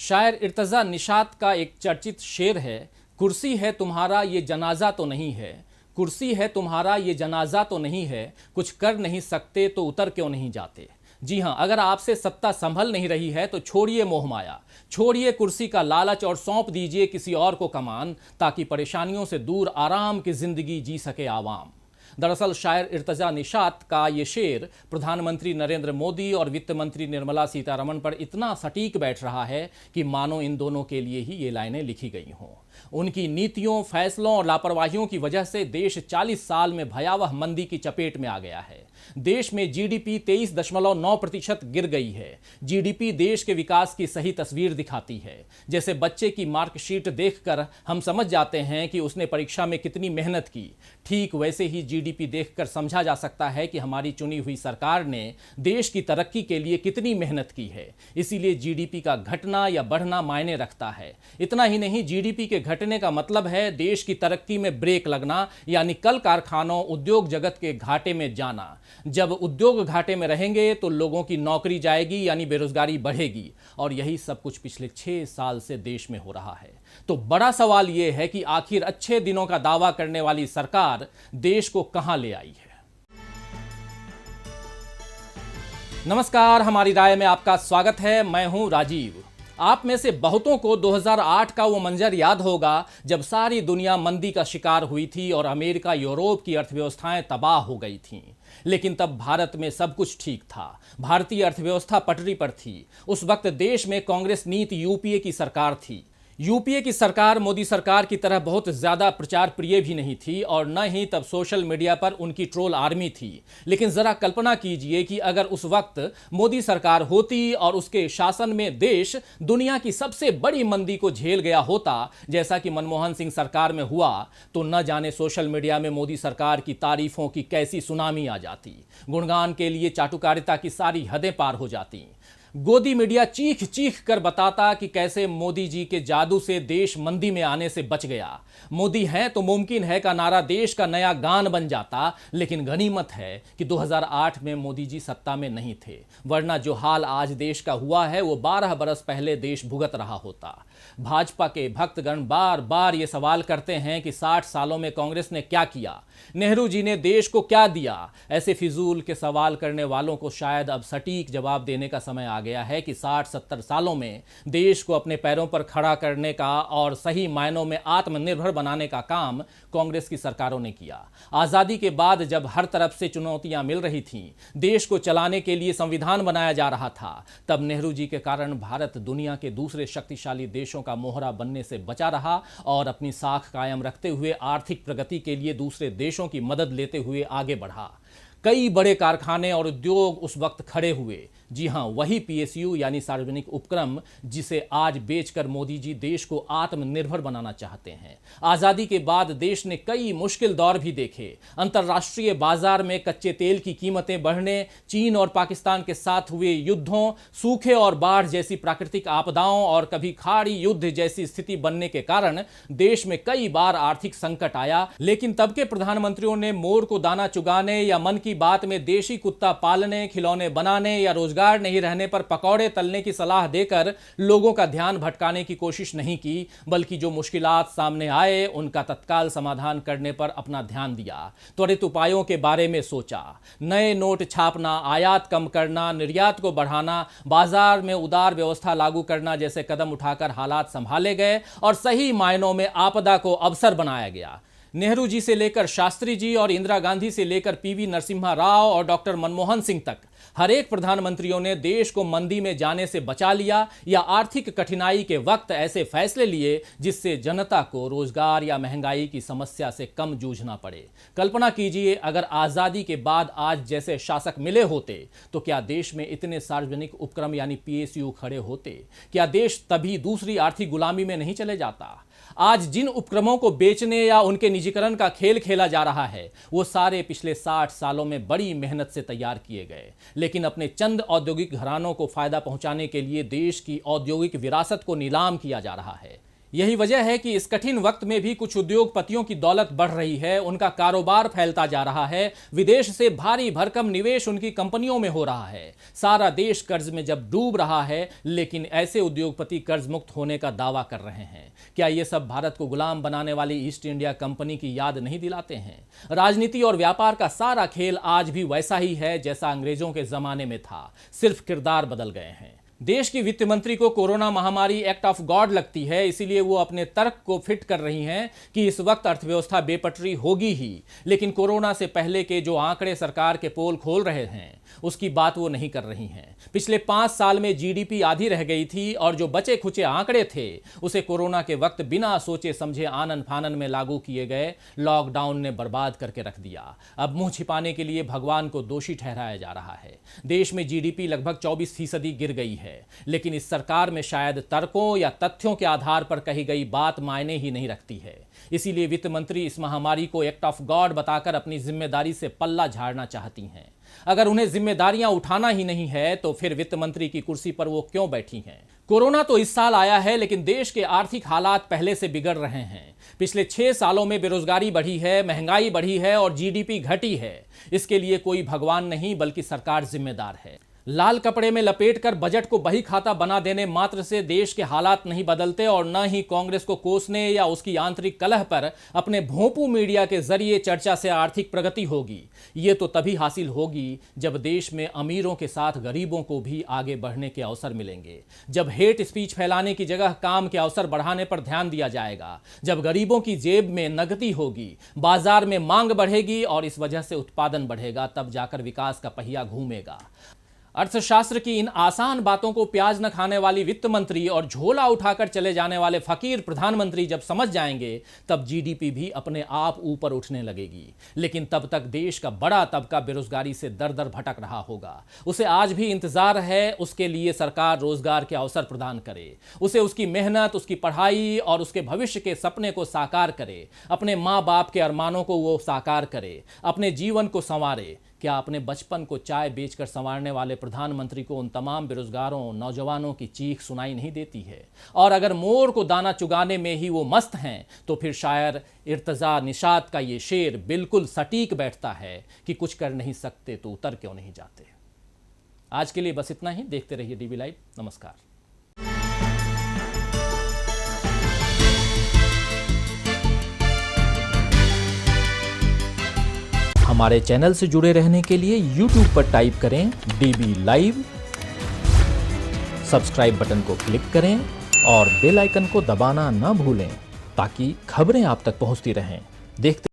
शायर इर्तजा निशात का एक चर्चित शेर है, कुर्सी है तुम्हारा ये जनाजा तो नहीं है, कुर्सी है तुम्हारा ये जनाजा तो नहीं है, कुछ कर नहीं सकते तो उतर क्यों नहीं जाते। जी हाँ, अगर आपसे सत्ता संभल नहीं रही है तो छोड़िए मोहमाया, छोड़िए कुर्सी का लालच और सौंप दीजिए किसी और को कमान, ताकि परेशानियों से दूर आराम की जिंदगी जी सके आवाम। दरअसल शायर इर्तजा निशात का ये शेर प्रधानमंत्री नरेंद्र मोदी और वित्त मंत्री निर्मला सीतारमण पर इतना सटीक बैठ रहा है कि मानो इन दोनों के लिए ही ये लाइनें लिखी गई हों। उनकी नीतियों, फैसलों और लापरवाहियों की वजह से देश 40 साल में भयावह मंदी की चपेट में आ गया है। देश में जीडीपी 23.9% गिर गई है। जीडीपी देश के विकास की सही तस्वीर दिखाती है। जैसे बच्चे की मार्कशीट देखकर हम समझ जाते हैं कि उसने परीक्षा में कितनी मेहनत की, ठीक वैसे ही जीडीपी देखकर समझा जा सकता है कि हमारी चुनी हुई सरकार ने देश की तरक्की के लिए कितनी मेहनत की है। इसीलिए जीडीपी का घटना या बढ़ना मायने रखता है। इतना ही नहीं, जीडीपी के घटने का मतलब है देश की तरक्की में ब्रेक लगना, यानी कल कारखानों, उद्योग जगत के घाटे में जाना। जब उद्योग घाटे में रहेंगे तो लोगों की नौकरी जाएगी, यानी बेरोजगारी बढ़ेगी। और यही सब कुछ पिछले 6 साल से देश में हो रहा है। तो बड़ा सवाल यह है कि आखिर अच्छे दिनों का दावा करने वाली सरकार देश को कहां ले आई है। नमस्कार, हमारी राय में आपका स्वागत है। मैं हूं राजीव। आप में से बहुतों को 2008 का वो मंजर याद होगा जब सारी दुनिया मंदी का शिकार हुई थी और अमेरिका, यूरोप की अर्थव्यवस्थाएं तबाह हो गई थीं। लेकिन तब भारत में सब कुछ ठीक था। भारतीय अर्थव्यवस्था पटरी पर थी। उस वक्त देश में कांग्रेस नीति यूपीए की सरकार थी। यूपीए की सरकार मोदी सरकार की तरह बहुत ज्यादा प्रचार प्रिय भी नहीं थी और न ही तब सोशल मीडिया पर उनकी ट्रोल आर्मी थी। लेकिन जरा कल्पना कीजिए कि अगर उस वक्त मोदी सरकार होती और उसके शासन में देश दुनिया की सबसे बड़ी मंदी को झेल गया होता, जैसा कि मनमोहन सिंह सरकार में हुआ, तो न जाने सोशल मीडिया में मोदी सरकार की तारीफों की कैसी सुनामी आ जाती। गुणगान के लिए चाटुकारिता की सारी हदें पार हो जाती। गोदी मीडिया चीख चीख कर बताता कि कैसे मोदी जी के जादू से देश मंदी में आने से बच गया। मोदी है तो मुमकिन है का नारा देश का नया गान बन जाता। लेकिन गनीमत है कि 2008 में मोदी जी सत्ता में नहीं थे, वरना जो हाल आज देश का हुआ है वो 12 बरस पहले देश भुगत रहा होता। भाजपा के भक्तगण बार बार ये सवाल करते हैं कि 60 सालों में कांग्रेस ने क्या किया, नेहरू जी ने देश को क्या दिया। ऐसे फिजूल के सवाल करने वालों को शायद अब सटीक जवाब देने का समय आ गया है कि 60-70 सालों में देश को अपने पैरों पर खड़ा करने का और सही मायनों में आत्मनिर्भर बनाने का काम कांग्रेस की सरकारों ने किया। आजादी के बाद जब हर तरफ से चुनौतियां मिल रही थीं, देश को चलाने के लिए संविधान बनाया जा रहा था, तब नेहरू जी के कारण भारत दुनिया के दूसरे शक्तिशाली देशों का मोहरा बनने से बचा रहा और अपनी साख कायम रखते हुए आर्थिक प्रगति के लिए दूसरे देशों की मदद लेते हुए आगे बढ़ा। कई बड़े कारखाने और उद्योग उस वक्त खड़े हुए। जी हां, वही पीएसयू यानी सार्वजनिक उपक्रम जिसे आज बेचकर मोदी जी देश को आत्मनिर्भर बनाना चाहते हैं। आजादी के बाद देश ने कई मुश्किल दौर भी देखे। अंतर्राष्ट्रीय बाजार में कच्चे तेल की कीमतें बढ़ने, चीन और पाकिस्तान के साथ हुए युद्धों, सूखे और बाढ़ जैसी प्राकृतिक आपदाओं और कभी खाड़ी युद्ध जैसी स्थिति बनने के कारण देश में कई बार आर्थिक संकट आया। लेकिन तब के प्रधानमंत्रियों ने मोर को दाना चुगाने या मन की बात में देशी कुत्ता पालने, खिलौने बनाने या रोजगार नहीं रहने पर पकौड़े तलने की सलाह देकर लोगों का ध्यान भटकाने की कोशिश नहीं की, बल्कि जो मुश्किलात सामने आए उनका तत्काल समाधान करने पर अपना ध्यान दिया। त्वरित उपायों के बारे में सोचा। नए नोट छापना, आयात कम करना, निर्यात को बढ़ाना, बाजार में उदार व्यवस्था लागू करना जैसे कदम उठाकर हालात संभाले गए और सही मायनों में आपदा को अवसर बनाया गया। नेहरू जी से लेकर शास्त्री जी और इंदिरा गांधी से लेकर पीवी नरसिम्हा राव और डॉक्टर मनमोहन सिंह तक हर एक प्रधानमंत्रियों ने देश को मंदी में जाने से बचा लिया या आर्थिक कठिनाई के वक्त ऐसे फैसले लिए जिससे जनता को रोजगार या महंगाई की समस्या से कम जूझना पड़े। कल्पना कीजिए, अगर आजादी के बाद आज जैसे शासक मिले होते तो क्या देश में इतने सार्वजनिक उपक्रम यानी पीएसयू खड़े होते? क्या देश तभी दूसरी आर्थिक गुलामी में नहीं चले जाता? आज जिन उपक्रमों को बेचने या उनके निजीकरण का खेल खेला जा रहा है वो सारे पिछले 60 सालों में बड़ी मेहनत से तैयार किए गए। लेकिन अपने चंद औद्योगिक घरानों को फायदा पहुंचाने के लिए देश की औद्योगिक विरासत को नीलाम किया जा रहा है। यही वजह है कि इस कठिन वक्त में भी कुछ उद्योगपतियों की दौलत बढ़ रही है, उनका कारोबार फैलता जा रहा है, विदेश से भारी भरकम निवेश उनकी कंपनियों में हो रहा है। सारा देश कर्ज में जब डूब रहा है, लेकिन ऐसे उद्योगपति कर्ज मुक्त होने का दावा कर रहे हैं। क्या ये सब भारत को गुलाम बनाने वाली ईस्ट इंडिया कंपनी की याद नहीं दिलाते हैं? राजनीति और व्यापार का सारा खेल आज भी वैसा ही है जैसा अंग्रेजों के जमाने में था, सिर्फ किरदार बदल गए हैं। देश की वित्त मंत्री को कोरोना महामारी एक्ट ऑफ गॉड लगती है, इसीलिए वो अपने तर्क को फिट कर रही हैं कि इस वक्त अर्थव्यवस्था बेपटरी होगी ही, लेकिन कोरोना से पहले के जो आंकड़े सरकार के पोल खोल रहे हैं उसकी बात वो नहीं कर रही हैं। पिछले 5 साल में जीडीपी आधी रह गई थी और जो बचे खुचे आंकड़े थे उसे कोरोना के वक्त बिना सोचे समझे आनन फानन में लागू किए गए लॉकडाउन ने बर्बाद करके रख दिया। अब मुंह छिपाने के लिए भगवान को दोषी ठहराया जा रहा है। देश में जीडीपी लगभग 24% गिर गई है, लेकिन इस सरकार में शायद तर्कों या तथ्यों के आधार पर कही गई बात मायने ही नहीं रखती है। इसीलिए वित्त मंत्री इस महामारी को एक्ट ऑफ गॉड बताकर अपनी जिम्मेदारी से पल्ला झाड़ना चाहती हैं। अगर उन्हें जिम्मेदारियां उठाना ही नहीं है तो फिर वित्त मंत्री की कुर्सी पर वो क्यों बैठी हैं? कोरोना तो इस साल आया है, लेकिन देश के आर्थिक हालात पहले से बिगड़ रहे हैं। पिछले 6 सालों में बेरोजगारी बढ़ी है, महंगाई बढ़ी है और जीडीपी घटी है। इसके लिए कोई भगवान नहीं बल्कि सरकार जिम्मेदार है। लाल कपड़े में लपेटकर बजट को बही खाता बना देने मात्र से देश के हालात नहीं बदलते और न ही कांग्रेस को कोसने या उसकी आंतरिक कलह पर अपने भोंपू मीडिया के जरिए चर्चा से आर्थिक प्रगति होगी। ये तो तभी हासिल होगी जब देश में अमीरों के साथ गरीबों को भी आगे बढ़ने के अवसर मिलेंगे, जब हेट स्पीच फैलाने की जगह काम के अवसर बढ़ाने पर ध्यान दिया जाएगा, जब गरीबों की जेब में नकदी होगी, बाजार में मांग बढ़ेगी और इस वजह से उत्पादन बढ़ेगा, तब जाकर विकास का पहिया घूमेगा। अर्थशास्त्र की इन आसान बातों को प्याज न खाने वाली वित्त मंत्री और झोला उठाकर चले जाने वाले फकीर प्रधानमंत्री जब समझ जाएंगे तब जीडीपी भी अपने आप ऊपर उठने लगेगी। लेकिन तब तक देश का बड़ा तबका बेरोजगारी से दर दर भटक रहा होगा। उसे आज भी इंतजार है, उसके लिए सरकार रोजगार के अवसर प्रदान करे, उसे उसकी मेहनत, उसकी पढ़ाई और उसके भविष्य के सपने को साकार करे, अपने माँ बाप के अरमानों को वो साकार करे, अपने जीवन को संवारे। क्या अपने बचपन को चाय बेचकर संवारने वाले प्रधानमंत्री को उन तमाम बेरोजगारों नौजवानों की चीख सुनाई नहीं देती है? और अगर मोर को दाना चुगाने में ही वो मस्त हैं तो फिर शायर इर्तजा निषाद का ये शेर बिल्कुल सटीक बैठता है कि कुछ कर नहीं सकते तो उतर क्यों नहीं जाते। आज के लिए बस इतना ही। देखते रहिए डीबी लाइव। नमस्कार। हमारे चैनल से जुड़े रहने के लिए YouTube पर टाइप करें DB लाइव, सब्सक्राइब बटन को क्लिक करें और बेल आइकन को दबाना ना भूलें ताकि खबरें आप तक पहुंचती रहें। देखते